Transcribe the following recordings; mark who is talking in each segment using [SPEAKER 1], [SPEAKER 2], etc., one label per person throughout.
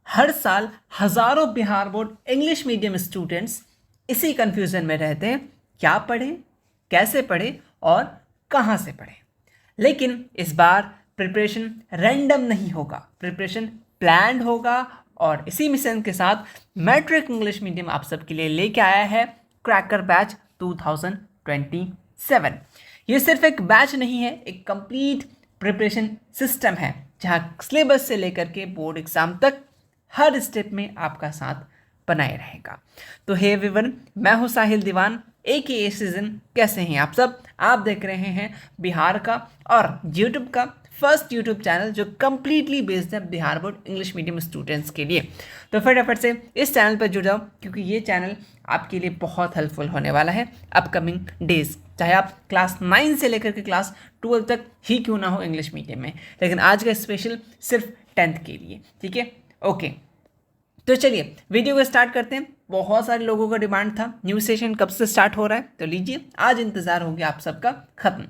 [SPEAKER 1] हर साल हजारों Bihar board English medium students इसी कंफ्यूजन में रहते हैं, क्या पढ़ें, कैसे पढ़ें और कहाँ से पढ़ें। लेकिन इस बार प्रिपरेशन रैंडम नहीं होगा, प्रिपरेशन प्लान्ड होगा। और इसी मिशन के साथ मैट्रिक इंग्लिश मीडियम आप सबके लिए लेके आया है क्रैकर बैच 2027। ये सिर्फ एक बैच नहीं है, एक कंप्लीट प्रिपरेशन सिस्टम है जहाँ सिलेबस से लेकर के बोर्ड एग्जाम तक हर स्टेप में आपका साथ बनाए रहेगा। तो हे एवरीवन, मैं हूँ साहिल दीवान AKA सीजन। कैसे हैं आप सब? आप देख रहे हैं बिहार का और यूट्यूब का फर्स्ट यूट्यूब चैनल जो कम्प्लीटली बेस्ड है Bihar board English medium students के लिए। तो फटाफट से इस चैनल पर जुड़ जाओ, क्योंकि ये चैनल आपके लिए बहुत हेल्पफुल होने वाला है अपकमिंग डेज। चाहे आप क्लास 9 से लेकर के क्लास 12 तक ही क्यों ना हो इंग्लिश मीडियम में, लेकिन आज का स्पेशल सिर्फ 10th के लिए। ठीक है, ओके। तो चलिए वीडियो को स्टार्ट करते हैं। बहुत सारे लोगों का डिमांड था न्यू सेशन कब से स्टार्ट हो रहा है, तो लीजिए आज इंतजार हो गया आप सबका खत्म।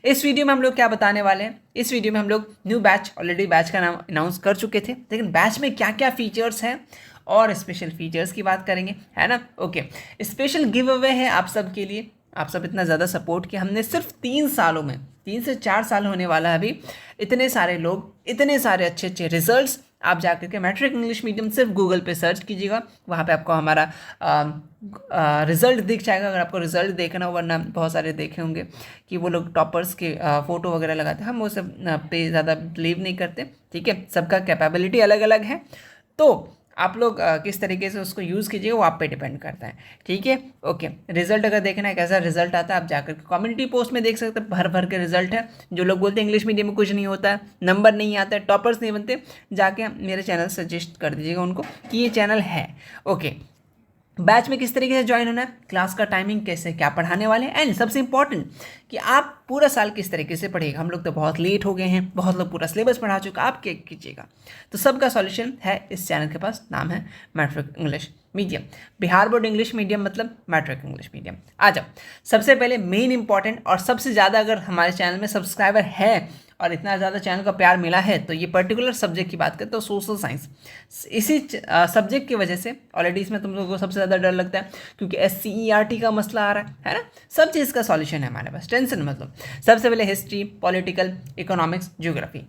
[SPEAKER 1] इस वीडियो में हम लोग क्या बताने वाले हैं? इस वीडियो में हम लोग न्यू बैच, ऑलरेडी बैच का नाम अनाउंस कर चुके थे, लेकिन बैच में क्या क्या फीचर्स हैं और स्पेशल फीचर्स की बात करेंगे, है ना। ओके, स्पेशल गिव अवे है आप सब के लिए। आप सब इतना ज़्यादा सपोर्ट किया हमने, सिर्फ 3 सालों में, 3 से 4 साल होने वाला है अभी, इतने सारे लोग, इतने सारे अच्छे अच्छे रिजल्ट्स। आप जाकर के मैट्रिक इंग्लिश मीडियम सिर्फ गूगल पे सर्च कीजिएगा, वहाँ पे आपको हमारा रिजल्ट दिख जाएगा, अगर आपको रिजल्ट देखना हो। वरना बहुत सारे देखे होंगे कि वो लोग टॉपर्स के फ़ोटो वगैरह लगाते हैं, हम वो सब पे ज़्यादा बिलीव नहीं करते। ठीक है, सबका कैपेबिलिटी अलग अलग है, तो आप लोग किस तरीके से उसको यूज़ कीजिएगा वो आप पे डिपेंड करता है। ठीक है, ओके। रिजल्ट अगर देखना है कैसा रिजल्ट आता है, आप जाकर कम्युनिटी पोस्ट में देख सकते हैं, भर भर के रिजल्ट है। जो लोग बोलते हैं इंग्लिश मीडियम में कुछ नहीं होता है, नंबर नहीं आता है, टॉपर्स नहीं बनते, जाके मेरे चैनल सजेस्ट कर दीजिएगा उनको कि ये चैनल है। ओके, बैच में किस तरीके से ज्वाइन होना है, क्लास का टाइमिंग कैसे, क्या पढ़ाने वाले हैं, एंड सबसे इंपॉर्टेंट कि आप पूरा साल किस तरीके से पढ़ेगा। हम लोग तो बहुत लेट हो गए हैं, बहुत लोग पूरा सिलेबस पढ़ा चुका, आप क्या कीजिएगा। तो सबका सॉल्यूशन है इस चैनल के पास, नाम है matric English medium. Bihar board English medium मतलब मैट्रिक इंग्लिश मीडियम। आ जाओ, सबसे पहले मेन इंपॉर्टेंट और सबसे ज़्यादा अगर हमारे चैनल में सब्सक्राइबर है और इतना ज़्यादा चैनल का प्यार मिला है, तो ये पर्टिकुलर सब्जेक्ट की बात करें तो सोशल साइंस। इसी सब्जेक्ट की वजह से ऑलरेडी इसमें तुम लोगों को सबसे ज़्यादा डर लगता है, क्योंकि SCERT का मसला आ रहा है ना। सब चीज़ का सॉल्यूशन है हमारे पास, टेंशन मतलब। सबसे पहले history, political, economics, geography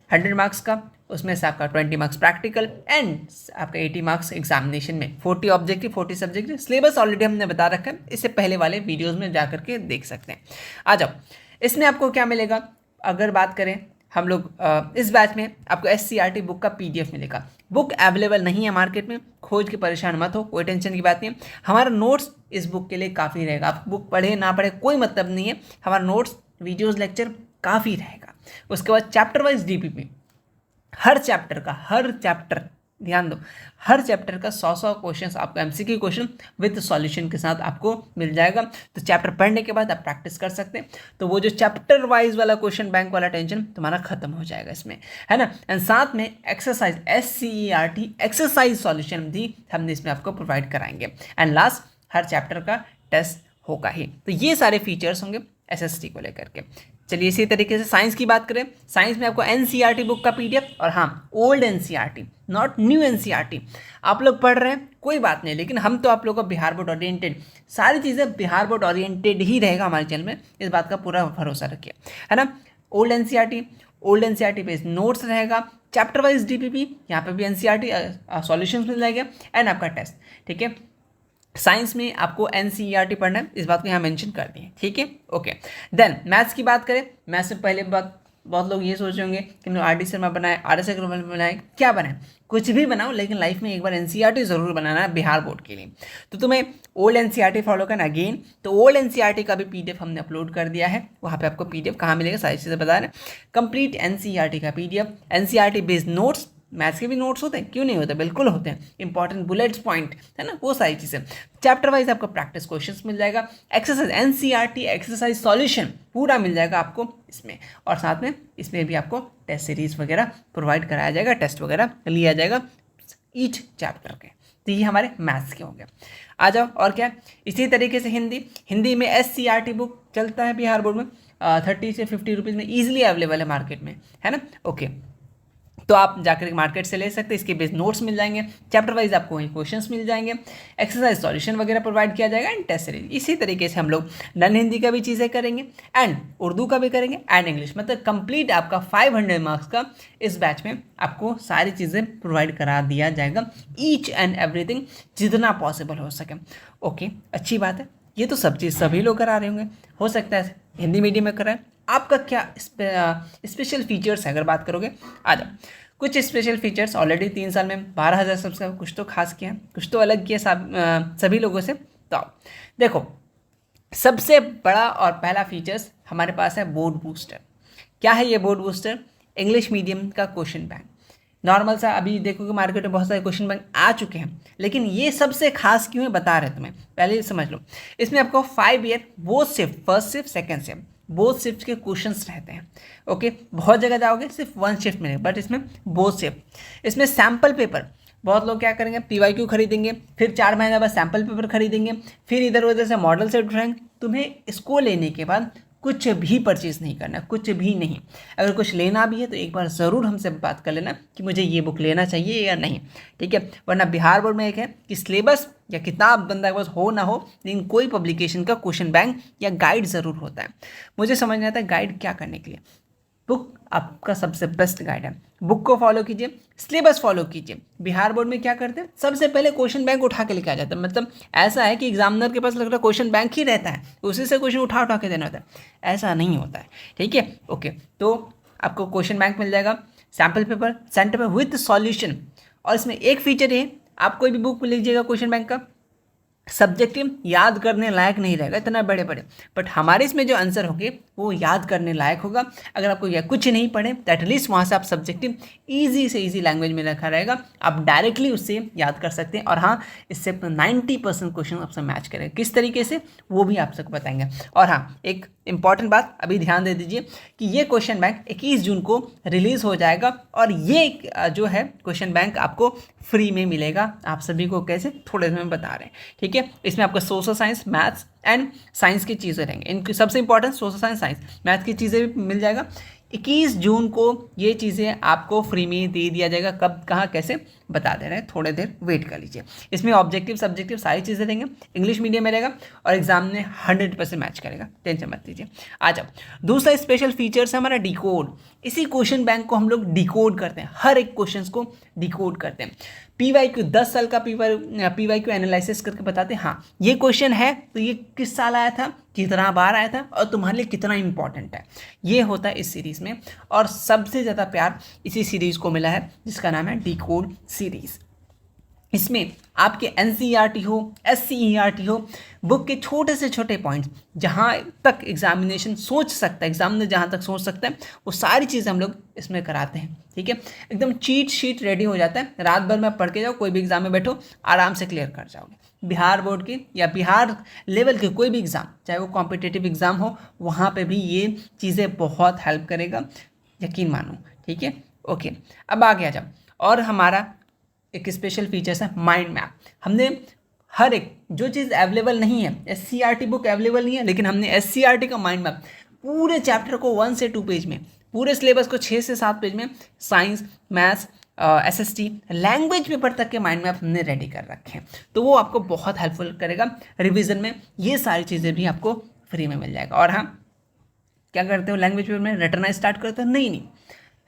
[SPEAKER 1] 100 marks का, उसमें से आपका 20 मार्क्स प्रैक्टिकल एंड आपका 80 मार्क्स एग्जामिनेशन में। 40 ऑब्जेक्टिव, 40 सब्जेक्टिव। सिलेबस ऑलरेडी हमने बता रखा है, इससे पहले वाले वीडियोज़ में जा करके देख सकते हैं। आ जाओ, इसमें आपको क्या मिलेगा अगर बात करें हम लोग इस बैच में, आपको SCERT बुक का PDF मिलेगा। बुक अवेलेबल नहीं है मार्केट में, खोज के परेशान मत हो, कोई टेंशन की बात नहीं है। हमारा नोट्स इस बुक के लिए काफ़ी रहेगा, आप बुक पढ़े ना पढ़े कोई मतलब नहीं है, हमारा नोट्स, वीडियोज़, लेक्चर काफ़ी रहेगा। उसके बाद चैप्टर वाइज DPP, हर चैप्टर ध्यान दो, हर चैप्टर का 100 क्वेश्चन आपको MCQ क्वेश्चन विद सॉल्यूशन के साथ आपको मिल जाएगा। तो चैप्टर पढ़ने के बाद आप प्रैक्टिस कर सकते हैं, तो वो जो चैप्टर वाइज वाला क्वेश्चन बैंक वाला टेंशन तुम्हारा खत्म हो जाएगा इसमें, है ना। एंड साथ में एक्सरसाइज, SCERT एक्सरसाइज सॉल्यूशन भी हमने इसमें आपको प्रोवाइड कराएंगे। एंड लास्ट, हर चैप्टर का टेस्ट होगा ही। तो ये सारे फीचर्स होंगे SST को लेकर के। चलिए इसी तरीके से साइंस की बात करें, साइंस में आपको NCERT बुक का PDF, और हाँ old NCERT, not new NCERT। आप लोग पढ़ रहे हैं कोई बात नहीं, लेकिन हम तो आप लोगों को बिहार बोर्ड ओरिएंटेड, सारी चीज़ें बिहार बोर्ड ओरिएंटेड ही रहेगा हमारे चैनल में, इस बात का पूरा भरोसा रखिए, है ना। ओल्ड NCERT बेस्ड नोट्स रहेगा, चैप्टर वाइज DPP, यहाँ पे भी NCERT सॉल्यूशंस मिल जाएगा एंड आपका टेस्ट। ठीक है, साइंस में आपको NCERT पढ़ना है, इस बात को यहाँ मेंशन कर दिए। ठीक है, ओके। देन मैथ्स की बात करें, मैथ्स से पहले बात, बहुत लोग ये सोच होंगे कि RD शर्मा बनाए, RS अग्रवाल बनाए, क्या बनाए, कुछ भी बनाओ, लेकिन लाइफ में एक बार NCERT ज़रूर बनाना है बिहार बोर्ड के लिए। तो तुम्हें ओल्ड NCERT फॉलो करना अगेन, तो ओल्ड NCERT का भी PDF हमने अपलोड कर दिया है, वहाँ पे आपको PDF कहाँ मिलेगा, सारी चीज़ें बता रहे हैं। कंप्लीट NCERT का PDF, NCERT based notes, maths के भी नोट्स होते हैं, क्यों नहीं होते, बिल्कुल होते हैं, इंपॉर्टेंट बुलेट्स पॉइंट, है ना, वो सारी चीज़ें। चैप्टर वाइज आपको प्रैक्टिस क्वेश्चंस मिल जाएगा, एक्सरसाइज NCERT एक्सरसाइज सॉल्यूशन पूरा मिल जाएगा आपको इसमें, और साथ में इसमें भी आपको टेस्ट सीरीज वगैरह प्रोवाइड कराया जाएगा, टेस्ट वगैरह लिया जाएगा ईच चैप्टर के। तो ये हमारे मैथ्स के होंगे। आ जाओ, और क्या, इसी तरीके से हिंदी में SCERT बुक चलता है बिहार बोर्ड में, 30 से 50 रुपीज़ में ईजिली अवेलेबल है मार्केट में, है ना। ओके, तो आप जाकर मार्केट से ले सकते हैं। इसके बेस नोट्स मिल जाएंगे, चैप्टर वाइज आपको वही क्वेश्चंस मिल जाएंगे, एक्सरसाइज सॉल्यूशन वगैरह प्रोवाइड किया जाएगा एंड टेस्ट सीरीज। इसी तरीके से हम लोग नॉन हिंदी का भी चीज़ें करेंगे एंड उर्दू का भी करेंगे एंड इंग्लिश, मतलब कंप्लीट आपका 500 मार्क्स का इस बैच में आपको सारी चीज़ें प्रोवाइड करा दिया जाएगा, ईच एंड एवरीथिंग जितना पॉसिबल हो सके। ओके, अच्छी बात है। ये तो सब चीज़ सभी लोग करा रहे होंगे, हो सकता है हिंदी मीडियम में कराएं। आपका क्या स्पेशल फीचर्स है अगर बात करोगे, आ जाओ। कुछ स्पेशल फीचर्स ऑलरेडी 3 साल में 12,000 सब्सक्राइबर, कुछ तो खास किया, कुछ तो अलग किया सभी लोगों से। तो देखो, सबसे बड़ा और पहला फीचर्स हमारे पास है बोर्ड बूस्टर। क्या है ये बोर्ड बूस्टर? इंग्लिश मीडियम का क्वेश्चन बैंक। नॉर्मल सा अभी देखो कि मार्केट में बहुत सारे क्वेश्चन बैंक आ चुके हैं, लेकिन ये सबसे खास क्यों है बता रहे तुम्हें, पहले समझ लो। इसमें आपको 5 year both shift, first shift second shift, both shift के क्वेश्चंस रहते हैं। ओके, बहुत जगह जाओगे सिर्फ 1 शिफ्ट मिलेगा, बट इसमें बोथ शिफ्ट। इसमें सैम्पल पेपर, बहुत लोग क्या करेंगे, PYQ खरीदेंगे, फिर 4 महीने बाद सैम्पल पेपर खरीदेंगे, फिर इधर उधर से मॉडल सेट उठाएंगे। तुम्हें इसको लेने के बाद कुछ भी परचेज नहीं करना, कुछ भी नहीं। अगर कुछ लेना भी है तो एक बार ज़रूर हमसे बात कर लेना कि मुझे ये बुक लेना चाहिए या नहीं, ठीक है। वरना बिहार बोर्ड में एक है कि सिलेबस या किताब बंदा के पास हो ना हो, लेकिन कोई पब्लिकेशन का क्वेश्चन बैंक या गाइड ज़रूर होता है। मुझे समझ नहीं आता गाइड क्या करने के लिए। बुक आपका सबसे बेस्ट गाइड है, बुक को फॉलो कीजिए, सिलेबस फॉलो कीजिए। बिहार बोर्ड में क्या करते हैं, सबसे पहले क्वेश्चन बैंक उठा के लेके आ जाता है। मतलब ऐसा है कि एग्जामिनर के पास लग रहा है क्वेश्चन बैंक ही रहता है, उसी से क्वेश्चन उठा उठा के देना होता है। ऐसा नहीं होता है, ठीक है। ओके, तो आपको क्वेश्चन बैंक मिल जाएगा, sample paper, centre paper with solution. और इसमें एक फीचर है, आप कोई भी बुक लीजिएगा क्वेश्चन बैंक का, सब्जेक्टिव याद करने लायक नहीं रहेगा इतना बड़े बड़े, बट हमारे इसमें जो आंसर होंगे वो याद करने लायक होगा। अगर आपको यह कुछ नहीं पढ़े तो एटलीस्ट वहाँ से आप सब्जेक्टिव ईजी से ईजी लैंग्वेज में रखा रहेगा, आप डायरेक्टली उससे याद कर सकते हैं। और हाँ, इससे 90% क्वेश्चन आपसे मैच करेगा। किस तरीके से वो भी आप सबको बताएंगे। और हाँ, एक इंपॉर्टेंट बात अभी ध्यान दे दीजिए कि ये क्वेश्चन बैंक 21 जून को रिलीज़ हो जाएगा और ये जो है क्वेश्चन बैंक आपको फ्री में मिलेगा। आप सभी को कैसे, थोड़े देर में बता रहे हैं, ठीक है। इसमें आपको social science, maths and science की चीज़ें रहेंगे। इनकी सबसे important social science, science, math की चीज़ें भी मिल जाएगा। 21 जून को ये चीज़ें आपको फ्री में दे दिया जाएगा। कब, कहाँ, कैसे बता दे रहे हैं, थोड़े देर वेट कर लीजिए। इसमें ऑब्जेक्टिव सब्जेक्टिव सारी चीज़ें देंगे, इंग्लिश मीडियम में रहेगा और एग्जाम में 100% मैच करेगा, टेंशन मत लीजिए। आ जाओ, दूसरा स्पेशल फीचर्स है हमारा डिकोड। इसी क्वेश्चन बैंक को हम लोग डिकोड करते हैं, हर एक क्वेश्चन को डिकोड करते हैं। PYQ 10 साल का PYQ एनालिसिस करके बताते हैं, हाँ ये क्वेश्चन है तो ये किस साल आया था, कितना बार आया था और तुम्हारे लिए कितना इंपॉर्टेंट है। ये होता है इस सीरीज़ में, और सबसे ज़्यादा प्यार इसी सीरीज़ को मिला है जिसका नाम है डिकोड सीरीज़। इसमें आपके NCERT हो, SCERT हो, बुक के छोटे से छोटे पॉइंट्स जहाँ तक एग्जामिनेशन सोच सकता है, एग्जामिनर जहाँ तक सोच सकता है, वो सारी चीज़ें हम लोग इसमें कराते हैं, ठीक है। एकदम चीट शीट रेडी हो जाता है, रात भर में पढ़ के जाओ, कोई भी एग्जाम में बैठो, आराम से क्लियर कर जाओगे। बिहार बोर्ड की या बिहार लेवल के कोई भी एग्ज़ाम, चाहे वो कॉम्पिटिटिव एग्ज़ाम हो, वहाँ पर भी ये चीज़ें बहुत हेल्प करेगा, यकीन मानो, ठीक है। ओके, अब आगे आ जाओ। और हमारा एक स्पेशल फीचर्स है माइंड मैप। हमने हर एक जो चीज़ अवेलेबल नहीं है, SCERT बुक अवेलेबल नहीं है, लेकिन हमने SCERT का माइंड मैप पूरे चैप्टर को 1 से 2 पेज में, पूरे सिलेबस को 6 से 7 पेज में, science, maths, SST, language paper तक के माइंड मैप हमने रेडी कर रखे हैं। तो वो आपको बहुत हेल्पफुल करेगा रिविज़न में। ये सारी चीज़ें भी आपको फ्री में मिल जाएगा। और हाँ, क्या करते हो लैंग्वेज पेपर में, रटना स्टार्ट करते हो? नहीं,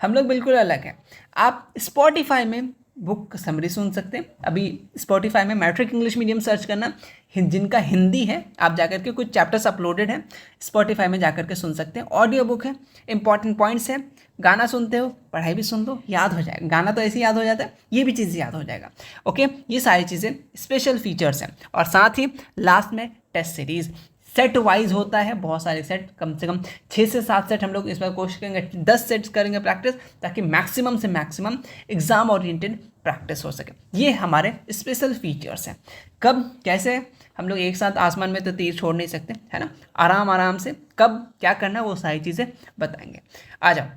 [SPEAKER 1] हम लोग बिल्कुल अलग हैं। आप स्पॉटिफाई में बुक समरी सुन सकते हैं। अभी स्पॉटिफाई में मैट्रिक इंग्लिश मीडियम सर्च करना, जिनका हिंदी है आप जाकर के, कुछ चैप्टर्स अपलोडेड हैं, स्पॉटिफाई में जाकर के सुन सकते हैं। ऑडियो बुक है, इंपॉर्टेंट पॉइंट्स है, गाना सुनते हो, पढ़ाई भी सुन लो, याद हो जाएगा। गाना तो ऐसे ही याद हो जाता है, ये भी चीज़ याद हो जाएगा। ओके, ये सारी चीज़ें स्पेशल फीचर्स हैं। और साथ ही लास्ट में टेस्ट सीरीज़ सेट वाइज होता है, बहुत सारे सेट, कम से कम 6 से 7 सेट हम लोग इस बार कोशिश करेंगे, 10 सेट्स करेंगे प्रैक्टिस, ताकि मैक्सिमम से मैक्सिमम एग्जाम ओरिएंटेड प्रैक्टिस हो सके। ये हमारे स्पेशल फीचर्स हैं। कब, कैसे, हम लोग एक साथ आसमान में तो तीर छोड़ नहीं सकते, है ना। आराम आराम से कब क्या करना है वो सारी चीज़ें बताएंगे। आ जाओ,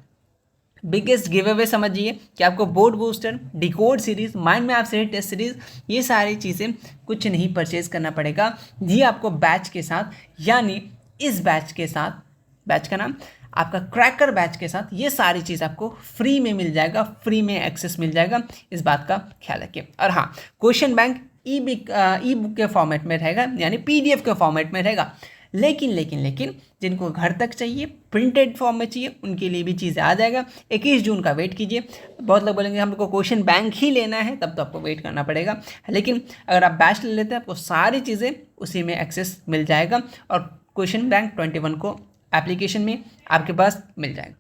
[SPEAKER 1] बिगेस्ट गिव अवे समझिए कि आपको board booster, decode series, mind map series, test series, ये सारी चीज़ें कुछ नहीं परचेज करना पड़ेगा। ये आपको बैच के साथ, यानी इस बैच के साथ, बैच का नाम आपका क्रैकर बैच के साथ ये सारी चीज़ आपको फ्री में मिल जाएगा, फ्री में एक्सेस मिल जाएगा, इस बात का ख्याल रखिए। और हाँ, क्वेश्चन बैंक ई बुक के फॉर्मेट में रहेगा, यानी PDF के फॉर्मेट में रहेगा। लेकिन जिनको घर तक चाहिए, प्रिंटेड फॉर्म में चाहिए, उनके लिए भी चीज़ें आ जाएगा। 21 जून का वेट कीजिए। बहुत लोग बोलेंगे हम लोग को क्वेश्चन बैंक ही लेना है, तब तो आपको वेट करना पड़ेगा। लेकिन अगर आप बैच ले लेते हैं, आपको सारी चीज़ें उसी में एक्सेस मिल जाएगा और क्वेश्चन बैंक 21 को एप्लीकेशन में आपके पास मिल जाएगा।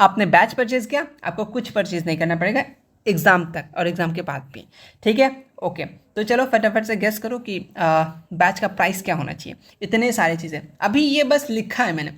[SPEAKER 1] आपने बैच परचेज किया, आपको कुछ परचेज नहीं करना पड़ेगा एग्ज़ाम तक और एग्ज़ाम के बाद भी, ठीक है। ओके, तो चलो फटाफट से गेस करो कि बैच का प्राइस क्या होना चाहिए। इतने सारी चीज़ें अभी ये बस लिखा है मैंने,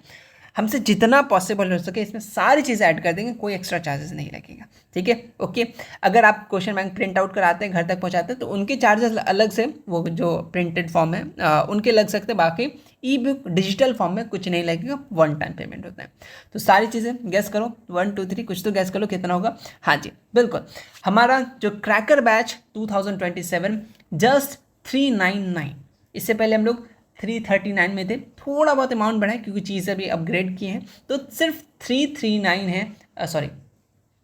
[SPEAKER 1] हमसे जितना पॉसिबल हो सके इसमें सारी चीज़ें ऐड कर देंगे, कोई एक्स्ट्रा चार्जेस नहीं लगेगा, ठीक है। ओके, अगर आप क्वेश्चन बैंक प्रिंट आउट कराते हैं, घर तक पहुंचाते हैं, तो उनके चार्जेस अलग से, वो जो प्रिंटेड फॉर्म है उनके लग सकते हैं। बाकी ई बुक डिजिटल फॉर्म में कुछ नहीं लगेगा, वन टाइम पेमेंट होता है। तो सारी चीज़ें गैस करो, 1 2 3 कुछ तो गैस करो कितना होगा। हाँ जी बिल्कुल, हमारा जो क्रैकर बैच 2027 जस्ट 399, इससे पहले हम लोग 339 में थे, थोड़ा बहुत अमाउंट बढ़ा है क्योंकि चीज़ें अभी अपग्रेड की हैं, तो सिर्फ 339 है,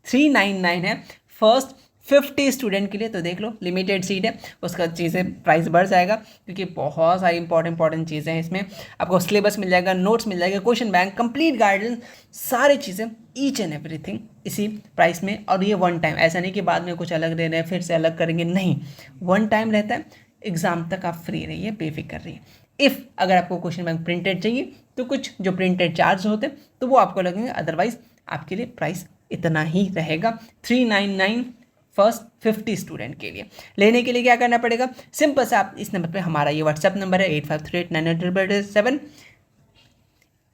[SPEAKER 1] 399 है फर्स्ट 50 स्टूडेंट के लिए। तो देख लो, लिमिटेड सीट है, उसका चीज़ें प्राइस बढ़ जाएगा क्योंकि बहुत सारी इंपॉर्टेंट चीज़ें हैं इसमें। आपको सिलेबस मिल जाएगा, नोट्स मिल जाएगा, क्वेश्चन बैंक, कंप्लीट गाइडेंस, सारी चीज़ें, ईच एंड एवरीथिंग इसी प्राइस में। और ये वन टाइम, ऐसा नहीं कि बाद में कुछ अलग दे रहे हैं फिर से अलग करेंगे, नहीं, वन टाइम रहता है। एग्ज़ाम तक आप फ्री रहिए, बेफिक्र रहिए। इफ़ अगर आपको क्वेश्चन बैंक प्रिंटेड चाहिए तो कुछ जो प्रिंटेड चार्ज होते हैं तो वो आपको लगेंगे, अदरवाइज आपके लिए प्राइस इतना ही रहेगा, 399 फर्स्ट 50 स्टूडेंट के लिए। लेने के लिए क्या करना पड़ेगा, सिंपल से आप इस नंबर पे, हमारा ये व्हाट्सएप नंबर है 85389877,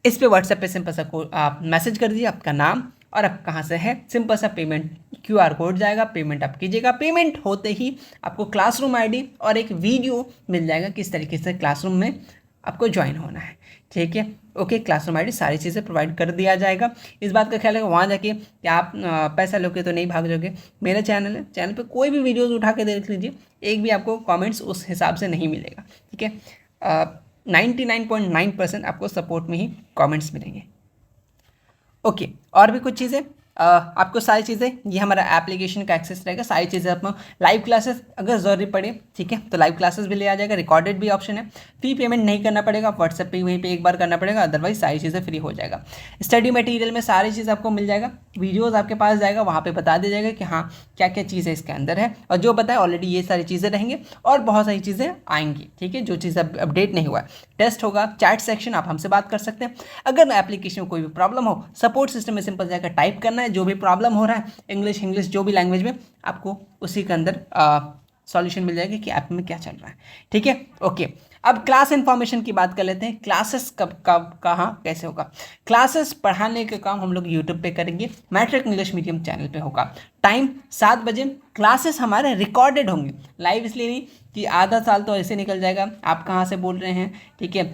[SPEAKER 1] इस पे व्हाट्सएप पे सिंपल सा आप मैसेज कर दीजिए, आपका नाम और आप कहाँ से है, सिंपल सा पेमेंट QR कोड जाएगा, पेमेंट आप कीजिएगा। पेमेंट होते ही आपको क्लासरूम ID और एक वीडियो मिल जाएगा किस तरीके से क्लासरूम में आपको ज्वाइन होना है, ठीक है। ओके, क्लासरूम ID सारी चीज़ें प्रोवाइड कर दिया जाएगा। इस बात का ख्याल है वहाँ जाके कि आप पैसा लोगे तो नहीं भाग जाओगे। मेरा चैनल है, चैनल पे कोई भी वीडियोस उठा के देख लीजिए, एक भी आपको कमेंट्स उस हिसाब से नहीं मिलेगा, ठीक है। 99.9% आपको सपोर्ट में ही कमेंट्स मिलेंगे। ओके, और भी कुछ चीज़ें, आपको सारी चीज़ें, ये हमारा एप्लीकेशन का एक्सेस रहेगा, सारी चीज़ें आपको, लाइव क्लासेस अगर ज़रूरी पड़े, ठीक है, तो लाइव क्लासेस भी ले आ जाएगा, रिकॉर्डेड भी ऑप्शन है, फी पेमेंट नहीं करना पड़ेगा, व्हाट्सएप पे वहीं पे एक बार करना पड़ेगा, अदरवाइज सारी चीज़ें फ्री हो जाएगा। स्टडी मटेरियल में सारी चीज़ आपको मिल जाएगा, वीडियोज़ आपके पास जाएगा, वहाँ पर बता दिया जाएगा कि हाँ क्या क्या चीज़ें इसके अंदर है, और जो बताए ऑलरेडी ये सारी चीज़ें रहेंगे और बहुत सारी चीज़ें आएंगी, ठीक है, जो चीज़ अपडेट नहीं हुआ है। टेस्ट होगा, चैट सेक्शन, आप हमसे बात कर सकते हैं। अगर एप्लीकेशन में कोई भी प्रॉब्लम हो, सपोर्ट सिस्टम में सिंपल जाकर टाइप करना है, जो भी प्रॉब्लम हो रहा है, इंग्लिश जो भी लैंग्वेज में, आपको उसी के अंदर सॉल्यूशन मिल जाएगा कि ऐप में क्या चल रहा है, ठीक है। ओके, अब क्लास इन्फॉर्मेशन की बात कर लेते हैं। क्लासेस कब कहाँ कैसे होगा। क्लासेस पढ़ाने का काम हम लोग यूट्यूब पे करेंगे, मैट्रिक इंग्लिश मीडियम चैनल पे होगा। टाइम 7 बजे। क्लासेस हमारे रिकॉर्डेड होंगे, लाइव इसलिए नहीं कि आधा साल तो ऐसे निकल जाएगा, आप कहाँ से बोल रहे हैं, ठीक है,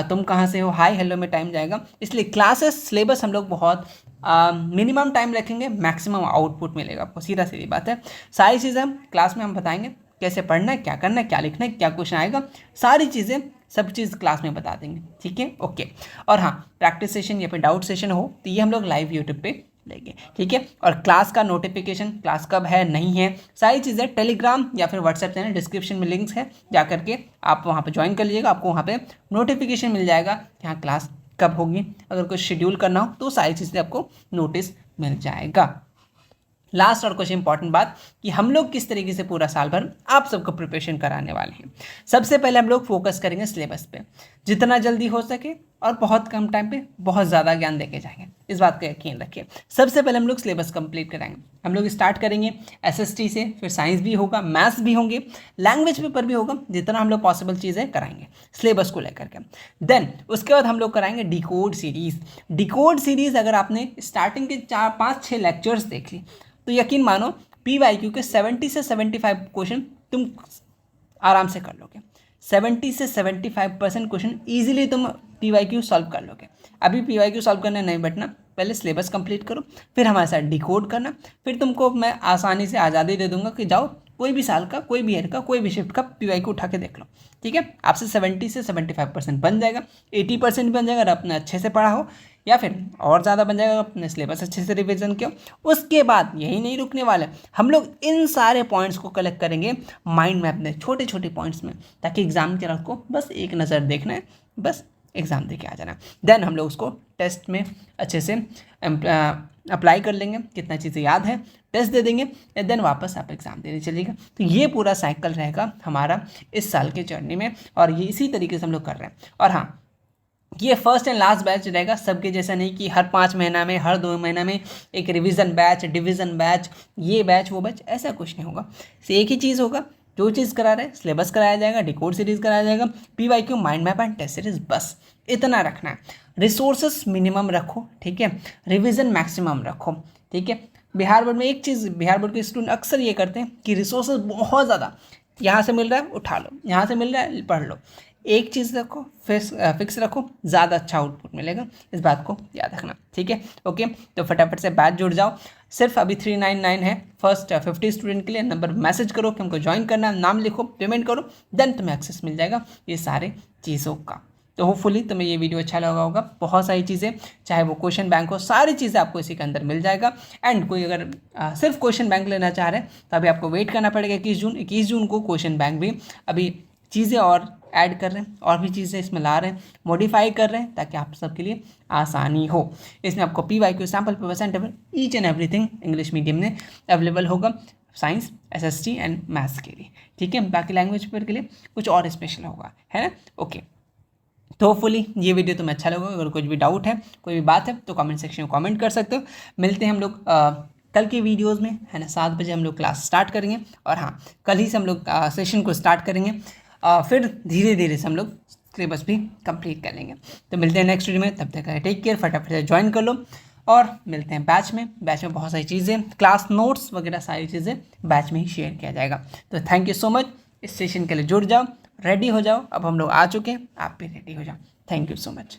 [SPEAKER 1] तुम कहाँ से हो, हाय हेलो में टाइम जाएगा। इसलिए क्लासेस सिलेबस हम लोग बहुत मिनिमम टाइम रखेंगे, मैक्सिमम आउटपुट मिलेगा आपको, सीधी बात है। सारी चीज़ें हम क्लास में हम बताएंगे, कैसे पढ़ना है, क्या करना है, क्या लिखना है, क्या क्वेश्चन आएगा, सारी चीज़ें सब चीज़ क्लास में बता देंगे, ठीक है। ओके, और हाँ, प्रैक्टिस सेशन या फिर डाउट सेशन हो तो ये हम लोग लाइव यूट्यूब पे लेंगे, ठीक है। और क्लास का नोटिफिकेशन, क्लास कब है नहीं है, सारी चीज़ें टेलीग्राम या फिर व्हाट्सएप चैनल, डिस्क्रिप्शन में लिंक्स है, जा करके आप वहाँ पे ज्वाइन कर लीजिएगा, आपको वहाँ पे नोटिफिकेशन मिल जाएगा कि हाँ क्लास कब होगी। अगर कुछ शेड्यूल करना हो तो सारी चीज़ें आपको नोटिस मिल जाएगा। लास्ट और कुछ इंपॉर्टेंट बात कि हम लोग किस तरीके से पूरा साल भर आप सबको प्रिपरेशन कराने वाले हैं। सबसे पहले हम लोग फोकस करेंगे सिलेबस पे, जितना जल्दी हो सके और बहुत कम टाइम पे बहुत ज़्यादा ज्ञान देके जाएंगे, इस बात का यकीन रखिए। सबसे पहले हम लोग सिलेबस कंप्लीट कराएंगे। हम लोग स्टार्ट करेंगे SST से, फिर साइंस भी होगा, मैथ्स भी होंगे, लैंग्वेज पेपर भी होगा, जितना हम लोग पॉसिबल चीज़ें कराएंगे सिलेबस को लेकर के। देन उसके बाद हम लोग कराएंगे डिकोड सीरीज़। डिकोड सीरीज़ अगर आपने स्टार्टिंग के 4-5-6 लेक्चर्स देख ली तो यकीन मानो PYQ के 70 से 75 क्वेश्चन तुम आराम से कर लोगे। 70 से 75% क्वेश्चन ईजिली तुम PYQ सॉल्व कर लोगे। अभी PYQ सॉल्व करने नहीं बैठना, पहले सिलेबस कंप्लीट करो, फिर हमारे साथ डिकोड करना, फिर तुमको मैं आसानी से आज़ादी दे दूंगा कि जाओ कोई भी साल का, कोई भी ईयर का, कोई भी शिफ्ट का PYQ उठा के देख लो, ठीक है। आपसे 70 से 75% बन जाएगा, 80% बन जाएगा अगर आपने अच्छे से पढ़ा हो, या फिर और ज़्यादा बन जाएगा अपने सिलेबस अच्छे से रिवीजन किया। उसके बाद यही नहीं रुकने वाला, हम लोग इन सारे पॉइंट्स को कलेक्ट करेंगे माइंड मैप में, छोटे छोटे पॉइंट्स में, ताकि एग्जाम के रात को बस एक नज़र देखना है, बस एग्ज़ाम दे के आ जाना। देन हम लोग उसको टेस्ट में अच्छे से अप्लाई कर लेंगे, कितना चीज़ें याद है, टेस्ट दे देंगे, देन वापस आप एग्ज़ाम देने चलिएगा। तो ये पूरा साइकिल रहेगा हमारा इस साल के जर्नी में, और ये इसी तरीके से हम लोग कर रहे हैं। और हाँ, ये फर्स्ट एंड लास्ट बैच रहेगा, सबके जैसा नहीं कि हर 5 महीना में, हर 2 महीना में एक रिवीजन बैच, डिवीज़न बैच, ये बैच वो बैच, ऐसा कुछ नहीं होगा। एक ही चीज़ होगा, जो चीज़ करा रहे, सिलेबस कराया जाएगा, डिकोड सीरीज़ कराया जाएगा, PYQ, mind map and test series, बस इतना रखना है। रिसोर्सेस मिनिमम रखो, ठीक है, रिवीजन मैक्सिमम रखो, ठीक है। बिहार बोर्ड में एक चीज़, बिहार बोर्ड के स्टूडेंट अक्सर ये करते हैं कि रिसोर्सेज बहुत ज़्यादा, यहाँ से मिल रहा है उठा लो, यहाँ से मिल रहा है पढ़ लो। एक चीज़ रखो, फिक्स रखो, ज़्यादा अच्छा आउटपुट मिलेगा, इस बात को याद रखना, ठीक है। ओके, तो फटाफट से बैच जुड़ जाओ। सिर्फ अभी 399 है फर्स्ट 50 स्टूडेंट के लिए। नंबर मैसेज करो कि हमको ज्वाइन करना है, नाम लिखो, पेमेंट करो, देन तुम्हें एक्सेस मिल जाएगा ये सारे चीज़ों का। तो होपफुली तुम्हें ये वीडियो अच्छा लगा होगा। बहुत सारी चीज़ें, चाहे वो क्वेश्चन बैंक हो, सारी चीज़ें आपको इसी के अंदर मिल जाएगा। एंड कोई अगर सिर्फ क्वेश्चन बैंक लेना चाह रहे हैं तो अभी आपको वेट करना पड़ेगा 21 जून को। क्वेश्चन बैंक भी अभी चीज़ें और ऐड कर रहे हैं, और भी चीज़ें इसमें ला रहे हैं, मॉडिफाई कर रहे हैं, ताकि आप सबके लिए आसानी हो। इसमें आपको PYQ, सैम्पल पेपर, सेंटेबल, each and everything English medium में अवेलेबल होगा, साइंस, SST एंड मैथ्स के लिए, ठीक है। बाकी लैंग्वेज पेपर के लिए कुछ और स्पेशल होगा, है ना। ओके, तो होपफुली ये वीडियो तुम्हें अच्छा लगा। अगर कुछ भी डाउट है, कोई भी बात है, तो कमेंट सेक्शन में कमेंट कर सकते हो। मिलते हैं हम लोग कल की वीडियोस में, है ना। 7 बजे हम लोग क्लास स्टार्ट करेंगे, और हाँ, कल ही से हम लोग सेशन को स्टार्ट करेंगे, फिर धीरे धीरे से हम लोग सिलेबस भी कंप्लीट कर लेंगे। तो मिलते हैं नेक्स्ट वीडियो में, तब तक टेक केयर, फटाफट से ज्वाइन कर लो, और मिलते हैं बैच में। बैच में बहुत सारी चीज़ें, क्लास नोट्स वगैरह सारी चीज़ें बैच में ही शेयर किया जाएगा। तो थैंक यू सो मच, इस सेशन के लिए जुड़ जाओ, रेडी हो जाओ। अब हम लोग आ चुके हैं, आप भी रेडी हो जाओ। Thank you so much.